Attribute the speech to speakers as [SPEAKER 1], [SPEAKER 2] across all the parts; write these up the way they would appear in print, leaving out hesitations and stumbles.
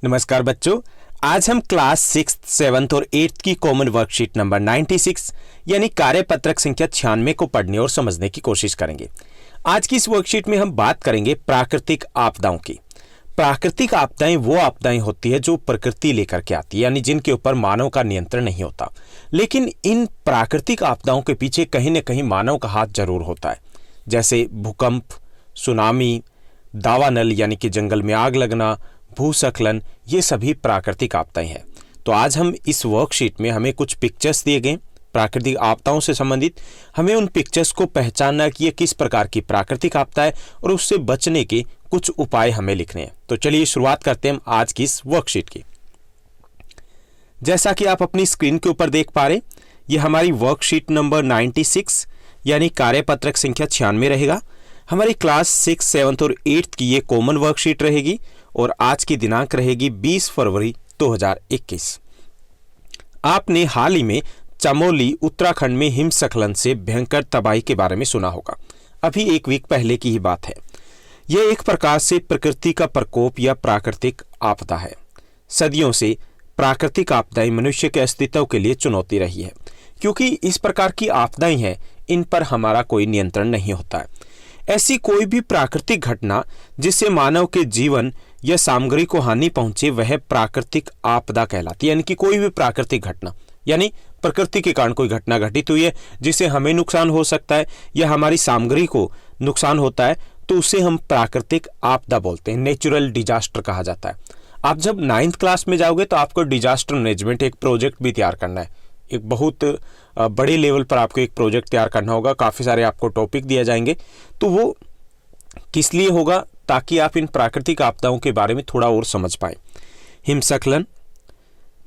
[SPEAKER 1] नमस्कार बच्चों, आज हम क्लास 6, 7 और 8 की कॉमन वर्कशीट नंबर 96 यानी कार्यपत्रक संख्या 96 को पढ़ने और समझने की कोशिश करेंगे। आज की इस वर्कशीट में हम बात करेंगे प्राकृतिक आपदाओं की। प्राकृतिक आपदाएं वो आपदाएं होती है जो प्रकृति लेकर के आती है, यानी जिनके ऊपर मानव का नियंत्रण नहीं होता। लेकिन इन प्राकृतिक आपदाओं के पीछे कहीं न कहीं मानव का हाथ जरूर होता है, जैसे भूकंप, सुनामी, दावानल यानी कि जंगल में आग लगना, भूस्खलन, ये सभी प्राकृतिक आपदाएं हैं। तो आज हम इस वर्कशीट में हमें कुछ पिक्चर्स दिए गए प्राकृतिक आपदाओं से संबंधित। हमें उन पिक्चर्स को पहचानना कि ये किस प्रकार की प्राकृतिक आपदा है और उससे बचने के कुछ उपाय हमें लिखने हैं। तो चलिए शुरुआत करते हैं आज की इस वर्कशीट की। जैसा कि आप अपनी स्क्रीन के ऊपर देख पा रहे, ये हमारी वर्कशीट नंबर 96 यानी कार्यपत्रक संख्या 96 रहेगा। हमारी क्लास 6, 7 और 8 की ये कॉमन वर्कशीट रहेगी और आज की दिनांक रहेगी 20 फरवरी 2021। आपने हाल ही में चमोली उत्तराखंड में हिमस्खलन से भयंकर तबाही के बारे में सुना होगा। अभी एक वीक पहले की ही बात है। यह एक प्रकार से प्रकृति का प्रकोप या प्राकृतिक आपदा है। सदियों से प्राकृतिक आपदाएं मनुष्य के अस्तित्व के लिए चुनौती रही है, क्योंकि इस प्रकार की आपदाएं हैं, इन पर हमारा कोई नियंत्रण नहीं होता है। ऐसी कोई भी प्राकृतिक घटना जिससे मानव के जीवन या सामग्री को हानि पहुंचे वह प्राकृतिक आपदा कहलाती है। यानी कि कोई भी प्राकृतिक घटना, यानी प्रकृति के कारण कोई घटना घटित हुई है जिससे हमें नुकसान हो सकता है या हमारी सामग्री को नुकसान होता है, तो उसे हम प्राकृतिक आपदा बोलते हैं। नेचुरल डिजास्टर कहा जाता है। आप जब 9th क्लास में जाओगे तो आपको डिजास्टर मैनेजमेंट एक प्रोजेक्ट भी तैयार करना है। एक बहुत बड़े लेवल पर आपको एक प्रोजेक्ट तैयार करना होगा। काफ़ी सारे आपको टॉपिक दिए जाएंगे। तो वो किस लिए होगा? ताकि आप इन प्राकृतिक आपदाओं के बारे में थोड़ा और समझ पाए। हिमस्खलन,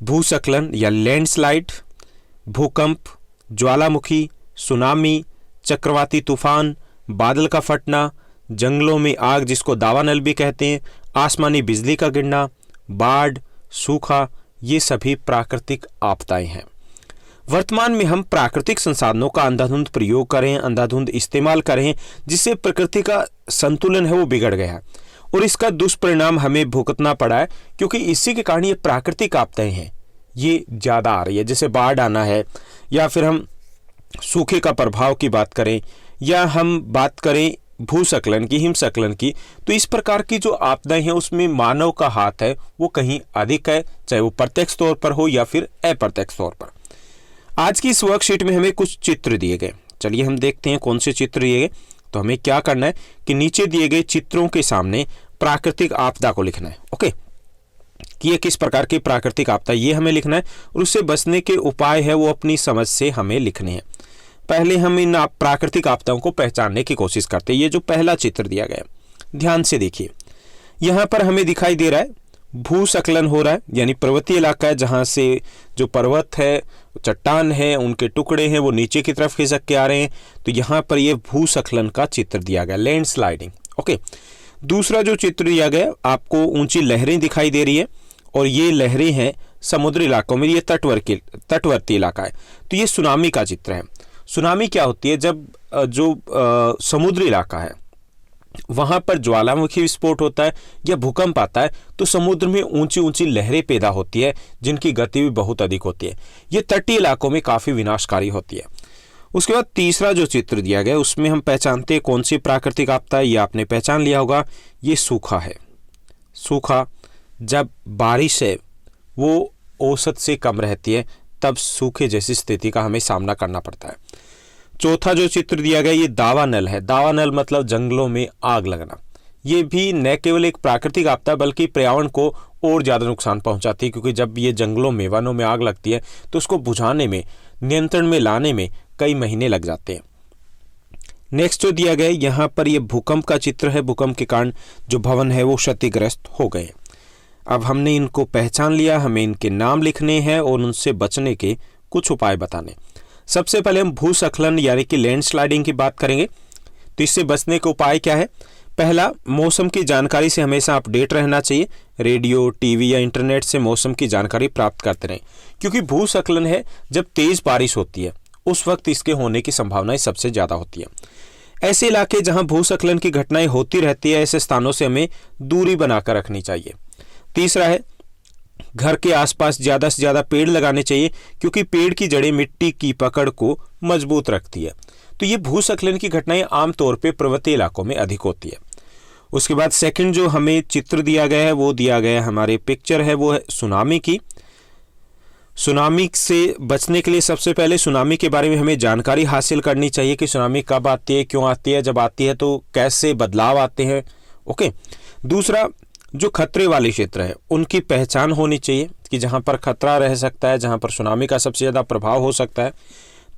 [SPEAKER 1] भूस्खलन या लैंडस्लाइड, भूकंप, ज्वालामुखी, सुनामी, चक्रवाती तूफान, बादल का फटना, जंगलों में आग जिसको दावानल भी कहते हैं, आसमानी बिजली का गिरना, बाढ़, सूखा, ये सभी प्राकृतिक आपदाएं हैं। वर्तमान में हम प्राकृतिक संसाधनों का अंधाधुंध प्रयोग करें, अंधाधुंध इस्तेमाल करें, जिससे प्रकृति का संतुलन है वो बिगड़ गया है और इसका दुष्परिणाम हमें भुगतना पड़ा है, क्योंकि इसी के कारण ये प्राकृतिक आपदाएं हैं ये ज़्यादा आ रही है। जैसे बाढ़ आना है, या फिर हम सूखे का प्रभाव की बात करें, या हम बात करें भूस्खलन की, हिमस्खलन की, तो इस प्रकार की जो आपदाएं हैं उसमें मानव का हाथ है वो कहीं अधिक है, चाहे वो प्रत्यक्ष तौर पर हो या फिर अप्रत्यक्ष तौर पर। आज की इस वर्कशीट में हमें कुछ चित्र दिए गए। चलिए हम देखते हैं कौन से चित्र दिए गए। तो हमें क्या करना है कि नीचे दिए गए चित्रों के सामने प्राकृतिक आपदा को लिखना है। ओके, कि ये किस प्रकार की प्राकृतिक आपदा ये हमें लिखना है और उससे बचने के उपाय है वो अपनी समझ से हमें लिखने हैं। पहले हम इन प्राकृतिक आपदाओं को पहचानने की कोशिश करते हैं। ये जो पहला चित्र दिया गया, ध्यान से देखिए। यहाँ पर हमें दिखाई दे रहा है भूस्खलन हो रहा है, यानी पर्वतीय इलाका है जहाँ से जो पर्वत है, चट्टान है, उनके टुकड़े हैं वो नीचे की तरफ खिसक के आ रहे हैं। तो यहाँ पर ये भूस्खलन का चित्र दिया गया, लैंडस्लाइडिंग। ओके, दूसरा जो चित्र दिया गया आपको ऊंची लहरें दिखाई दे रही है और ये लहरें हैं समुद्री इलाकों में, ये तटवर्ती इलाका है। तो ये सुनामी का चित्र है। सुनामी क्या होती है? जब जो समुद्री इलाका है वहाँ पर ज्वालामुखी विस्फोट होता है या भूकंप आता है तो समुद्र में ऊंची ऊंची लहरें पैदा होती है जिनकी गति भी बहुत अधिक होती है। ये तटीय इलाकों में काफ़ी विनाशकारी होती है। उसके बाद तीसरा जो चित्र दिया गया उसमें हम पहचानते हैं कौन सी प्राकृतिक आपदा है। ये आपने पहचान लिया होगा, ये सूखा है। सूखा, जब बारिश है वो औसत से कम रहती है तब सूखे जैसी स्थिति का हमें सामना करना पड़ता है। चौथा जो चित्र दिया गया ये दावानल है। दावानल मतलब जंगलों में आग लगना। ये भी न केवल एक प्राकृतिक आपदा बल्कि पर्यावरण को और ज़्यादा नुकसान पहुंचाती है, क्योंकि जब ये जंगलों में, वनों में आग लगती है तो उसको बुझाने में, नियंत्रण में लाने में कई महीने लग जाते हैं। नेक्स्ट जो दिया गया यहाँ पर ये भूकंप का चित्र है। भूकंप के कारण जो भवन है वो क्षतिग्रस्त हो गए। अब हमने इनको पहचान लिया, हमें इनके नाम लिखने हैं और उनसे बचने के कुछ उपाय बताने। सबसे पहले हम भूस्खलन यानी कि लैंडस्लाइडिंग की बात करेंगे। तो इससे बचने के उपाय क्या है? पहला, मौसम की जानकारी से हमेशा अपडेट रहना चाहिए। रेडियो, टीवी या इंटरनेट से मौसम की जानकारी प्राप्त करते रहें, क्योंकि भूस्खलन है जब तेज बारिश होती है उस वक्त इसके होने की संभावनाएं सबसे ज़्यादा होती है। ऐसे इलाके जहां भूस्खलन की घटनाएं होती रहती है, ऐसे स्थानों से हमें दूरी बनाकर रखनी चाहिए। तीसरा है घर के आसपास ज़्यादा से ज़्यादा पेड़ लगाने चाहिए, क्योंकि पेड़ की जड़ें मिट्टी की पकड़ को मजबूत रखती है। तो ये भूस्खलन की घटनाएं आमतौर पे पर्वतीय इलाकों में अधिक होती है। उसके बाद सेकंड जो हमें चित्र दिया गया है, वो दिया गया है हमारे पिक्चर है, वो है सुनामी की। सुनामी से बचने के लिए सबसे पहले सुनामी के बारे में हमें जानकारी हासिल करनी चाहिए कि सुनामी कब आती है, क्यों आती है, जब आती है तो कैसे बदलाव आते हैं। ओके। दूसरा, जो खतरे वाले क्षेत्र हैं उनकी पहचान होनी चाहिए कि जहां पर खतरा रह सकता है, जहां पर सुनामी का सबसे ज़्यादा प्रभाव हो सकता है।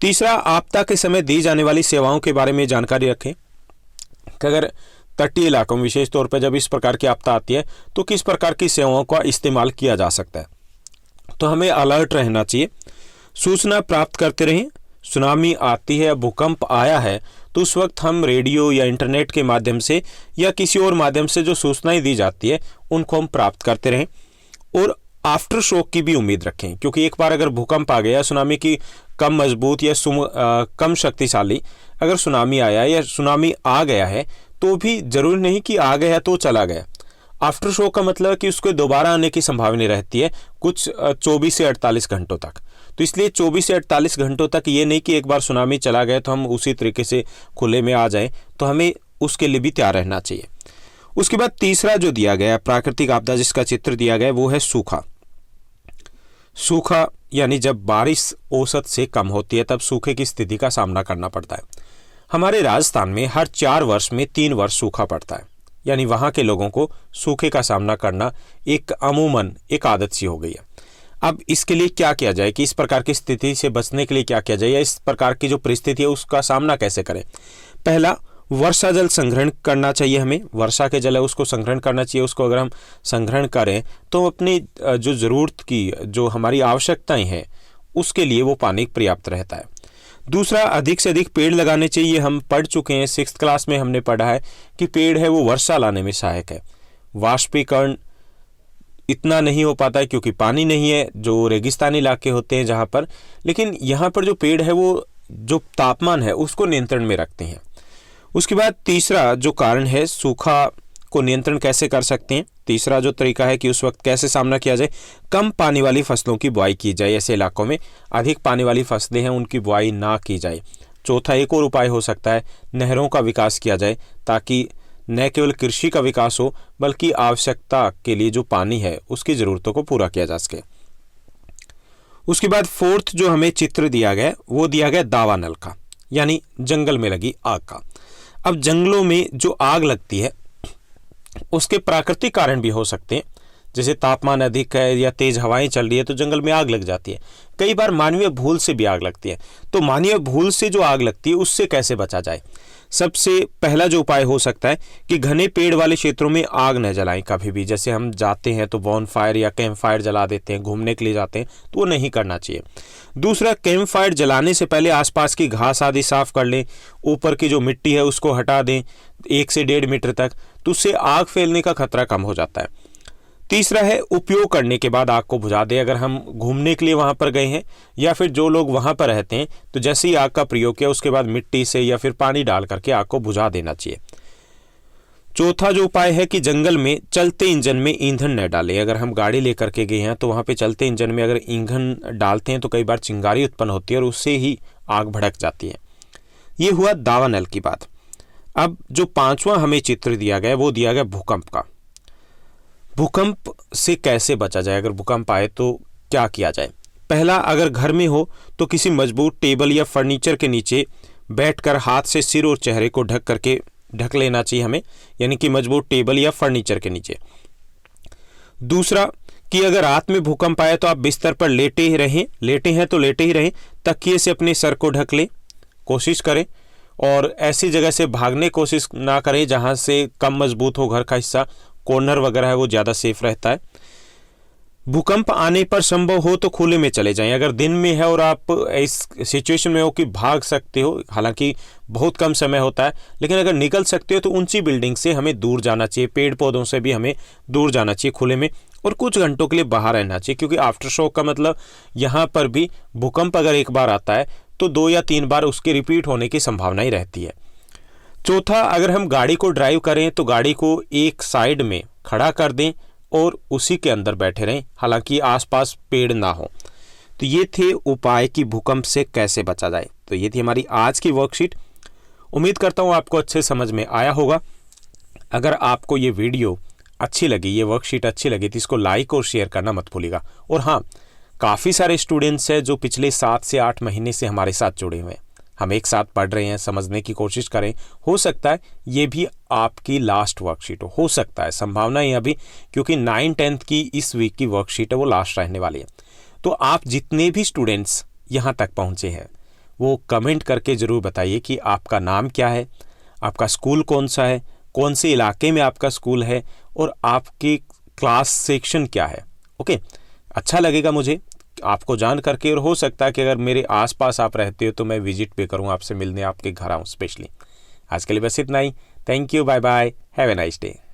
[SPEAKER 1] तीसरा, आपदा के समय दी जाने वाली सेवाओं के बारे में जानकारी रखें कि अगर तटीय इलाकों में विशेष तौर पर जब इस प्रकार की आपदा आती है तो किस प्रकार की सेवाओं का इस्तेमाल किया जा सकता है। तो हमें अलर्ट रहना चाहिए, सूचना प्राप्त करते रहें। सुनामी आती है, भूकंप आया है, तो उस वक्त हम रेडियो या इंटरनेट के माध्यम से या किसी और माध्यम से जो सूचनाएं दी जाती है उनको हम प्राप्त करते रहें। और आफ्टर शॉक की भी उम्मीद रखें, क्योंकि एक बार अगर भूकंप आ गया, सुनामी की कम मजबूत या कम शक्तिशाली अगर सुनामी आया या सुनामी आ गया है तो भी जरूरी नहीं कि आ गया तो चला गया। आफ्टर शॉक का मतलब है कि उसके दोबारा आने की संभावना रहती है कुछ 24 से 48 घंटों तक। तो इसलिए 24 से 48 घंटों तक ये नहीं कि एक बार सुनामी चला गया तो हम उसी तरीके से खुले में आ जाएं, तो हमें उसके लिए भी तैयार रहना चाहिए। उसके बाद तीसरा जो दिया गया प्राकृतिक आपदा जिसका चित्र दिया गया वो है सूखा। सूखा यानी जब बारिश औसत से कम होती है तब सूखे की स्थिति का सामना करना पड़ता है। हमारे राजस्थान में हर 4 वर्ष में 3 वर्ष सूखा पड़ता है, यानी वहाँ के लोगों को सूखे का सामना करना एक अमूमन एक आदत सी हो गई है। अब इसके लिए क्या किया जाए कि इस प्रकार की स्थिति से बचने के लिए क्या किया जाए या इस प्रकार की जो परिस्थिति है उसका सामना कैसे करें। पहला, वर्षा जल संग्रहण करना चाहिए। हमें वर्षा के जल है उसको संग्रहण करना चाहिए। उसको अगर हम संग्रहण करें तो अपनी जो ज़रूरत की जो हमारी आवश्यकताएं हैं उसके लिए वो पानी पर्याप्त रहता है। दूसरा, अधिक से अधिक पेड़ लगाने चाहिए। हम पढ़ चुके हैं 6th क्लास में हमने पढ़ा है कि पेड़ है वो वर्षा लाने में सहायक है। वाष्पीकरण इतना नहीं हो पाता है क्योंकि पानी नहीं है, जो रेगिस्तानी इलाके होते हैं जहाँ पर, लेकिन यहाँ पर जो पेड़ है वो जो तापमान है उसको नियंत्रण में रखते हैं। उसके बाद तीसरा जो कारण है सूखा को नियंत्रण कैसे कर सकते हैं। तीसरा जो तरीका है कि उस वक्त कैसे सामना किया जाए, कम पानी वाली फसलों की बुआई की जाए। ऐसे इलाकों में अधिक पानी वाली फसलें हैं उनकी बुआई ना की जाए। चौथा, एक और उपाय हो सकता है नहरों का विकास किया जाए ताकि न केवल कृषि का विकास हो बल्कि आवश्यकता के लिए जो पानी है उसकी ज़रूरतों को पूरा किया जा सके। उसके बाद 4th जो हमें चित्र दिया गया वो दिया गया दावानल का, यानी जंगल में लगी आग का। अब जंगलों में जो आग लगती है उसके प्राकृतिक कारण भी हो सकते हैं, जैसे तापमान अधिक है या तेज हवाएं चल रही है तो जंगल में आग लग जाती है। कई बार मानवीय भूल से भी आग लगती है। तो मानवीय भूल से जो आग लगती है उससे कैसे बचा जाए। सबसे पहला जो उपाय हो सकता है कि घने पेड़ वाले क्षेत्रों में आग न जलाएं कभी भी। जैसे हम जाते हैं तो बॉन फायर या कैंप फायर जला देते हैं, घूमने के लिए जाते हैं तो वो नहीं करना चाहिए। दूसरा, कैंप फायर जलाने से पहले आसपास की घास आदि साफ कर लें, ऊपर की जो मिट्टी है उसको हटा दें 1 से 1.5 मीटर तक, तो उससे आग फैलने का खतरा कम हो जाता है। तीसरा है उपयोग करने के बाद आग को बुझा दें। अगर हम घूमने के लिए वहाँ पर गए हैं या फिर जो लोग वहाँ पर रहते हैं तो जैसे ही आग का प्रयोग किया उसके बाद मिट्टी से या फिर पानी डाल करके आग को बुझा देना चाहिए। चौथा जो उपाय है कि जंगल में चलते इंजन में ईंधन न डालें। अगर हम गाड़ी लेकर के गए हैं तो वहाँ पे चलते इंजन में अगर ईंधन डालते हैं तो कई बार चिंगारी उत्पन्न होती है और उससे ही आग भड़क जाती है। ये हुआ दावानल की बात। अब जो 5वां हमें चित्र दिया गया वो दिया गया भूकंप का। भूकंप से कैसे बचा जाए, अगर भूकंप आए तो क्या किया जाए। पहला, अगर घर में हो तो किसी मजबूत टेबल या फर्नीचर के नीचे बैठकर हाथ से सिर और चेहरे को ढक लेना चाहिए हमें, यानी कि मजबूत टेबल या फर्नीचर के नीचे। दूसरा कि अगर रात में भूकंप आए तो आप बिस्तर पर लेटे हैं तो लेटे ही रहें, तकिए से अपने सर को ढक लें, कोशिश करें। और ऐसी जगह से भागने कोशिश ना करें जहां से कम मजबूत हो घर का हिस्सा, कॉर्नर वगैरह है वो ज़्यादा सेफ रहता है। भूकंप आने पर संभव हो तो खुले में चले जाएं। अगर दिन में है और आप इस सिचुएशन में हो कि भाग सकते हो, हालांकि बहुत कम समय होता है, लेकिन अगर निकल सकते हो तो ऊंची बिल्डिंग से हमें दूर जाना चाहिए, पेड़ पौधों से भी हमें दूर जाना चाहिए खुले में, और कुछ घंटों के लिए बाहर रहना चाहिए। क्योंकि आफ्टर शॉक का मतलब यहाँ पर भी भूकंप अगर एक बार आता है तो 2 या 3 बार उसके रिपीट होने की संभावना ही रहती है। चौथा, अगर हम गाड़ी को ड्राइव करें तो गाड़ी को एक साइड में खड़ा कर दें और उसी के अंदर बैठे रहें, हालांकि आसपास पेड़ ना हो। तो ये थे उपाय कि भूकंप से कैसे बचा जाए। तो ये थी हमारी आज की वर्कशीट। उम्मीद करता हूँ आपको अच्छे समझ में आया होगा। अगर आपको ये वीडियो अच्छी लगी, ये वर्कशीट अच्छी लगी, तो इसको लाइक और शेयर करना मत भूलिएगा। और हाँ, काफ़ी सारे स्टूडेंट्स हैं जो पिछले 7 से 8 महीने से हमारे साथ जुड़े हुए हैं। हम एक साथ पढ़ रहे हैं, समझने की कोशिश करें। हो सकता है ये भी आपकी लास्ट वर्कशीट हो सकता है, संभावना है अभी, क्योंकि 9-10 की इस वीक की वर्कशीट है वो लास्ट रहने वाली है। तो आप जितने भी स्टूडेंट्स यहाँ तक पहुँचे हैं वो कमेंट करके ज़रूर बताइए कि आपका नाम क्या है, आपका स्कूल कौन सा है, कौन से इलाके में आपका स्कूल है और आपकी क्लास सेक्शन क्या है। ओके, अच्छा लगेगा मुझे आपको जान करके। और हो सकता है कि अगर मेरे आसपास आप रहते हो तो मैं विजिट भी करूँ, आपसे मिलने आपके घर आऊँ स्पेशली। आज के लिए बस इतना ही। Thank you, bye bye, have a nice day.